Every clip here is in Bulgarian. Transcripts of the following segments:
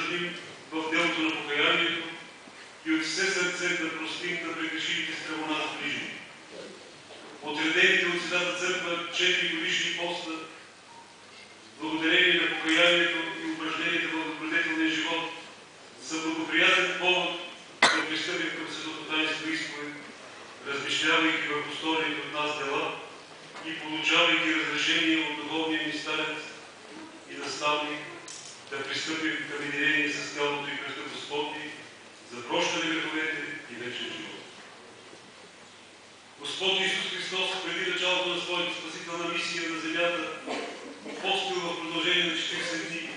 утвърдим в делото на покаянието и от все сърце да простим на прегрешилите спрямо нас ближни. Отредените от Светата Църква 4 годишни поста, благодарение на покаянието и упражненията в добродетелния живот, са благоприятен повод да пристъпим към Светото таинство изповед, размишлявайки върху сторените от нас дела и получавайки разрешение от духовния ни старец и наставник, да пристъпим към единение с тялото и кръвта Господни за прощане греховете и вечен живот. Господ Исус Христос преди началото на своята спасителна мисия на земята постил в продължение на 40 дни.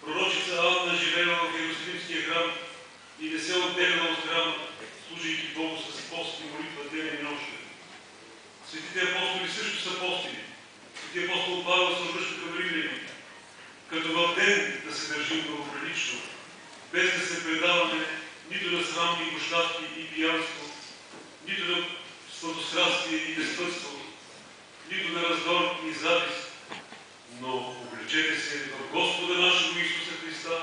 Пророчица Анна живеела в Иерусалимския храм и не се отделяла от храма, служейки Богу с пост и молитва ден и нощен. Светите апостоли също са постили. Свети апостол Павел се обръща към римляни, като в ден да се държим благоприлично, без да се предаваме нито на срамни гощавки и пиянство, нито на сладострастие и безпътство, нито на раздор и завист, но облечете се в Господа нашего Исуса Христа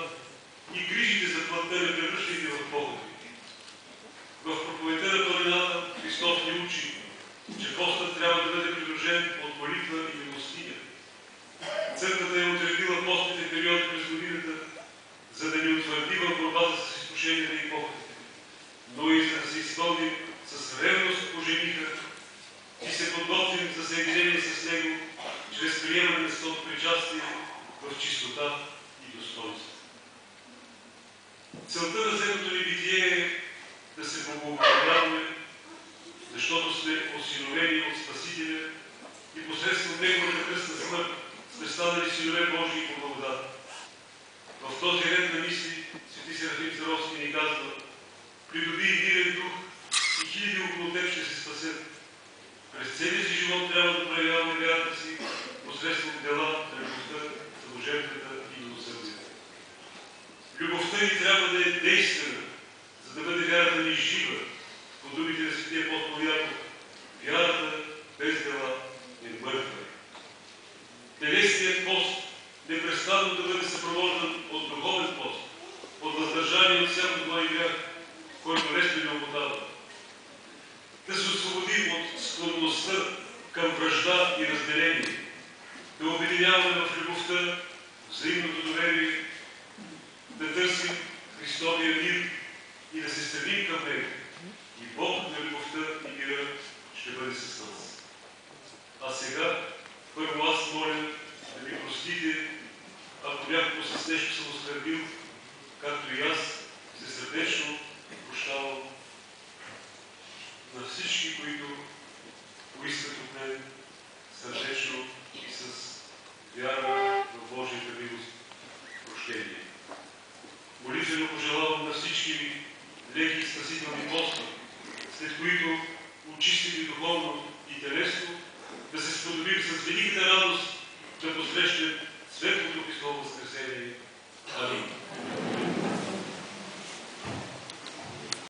и грижите за плътта не превръщайте в похоти. В проповедта на планината Христос ни учи, че постът трябва да бъде придружен от молитва и милостиня. Църквата е отредила постните периоди през годината, за да ни утвърди в борбата с изкушенията и похотите, но и за да се изпълним с ревност по жениха и се подготвим за съединение с Него, чрез приемане на святото причастие в чистота и достойнство. Целта на земното ни битие е да се богоуправляваме, защото сме осиновени от Спасителя и посредством Неговата кръстна смърт сме станали синове Божии по благодат. В този ред на мисли свети Серафим Саровски ни казва: придоби и мирен дух и хиляди около теб ще се спасят. През целия си живот трябва да проявяваме вярата си посредством дела, любовта, саможертвата и милосърдието. Любовта ни трябва да е действена, за да бъде вярата ни жива. По думите на светия апостол Яков: вярата без дела е мъртва. Телесният пост непрестанно да бъде съпровождан от духовен пост, от въздържание от всяко зло и грях, който лесно ни омотава. Да се освободим от склонността към вражда и разделение, да обединяваме в любовта, взаимното доверие, да търсим Христовия мир и да се стремим към Него. И Бог на любовта и мира ще бъде с нас. А сега, първо аз моля да ми простите, ако някого с нещо съм оскърбил, както и аз се сърдечно прощавам на всички, които поискат от мен сърдечно и с вяра в Божията милост прощение. Молитвено пожелавам на всички ви леки и спасителни пости, след които, очистили духовно и телесно, да се сподобим с великата радост да посрещнем светлото Христово възкресение. Амин.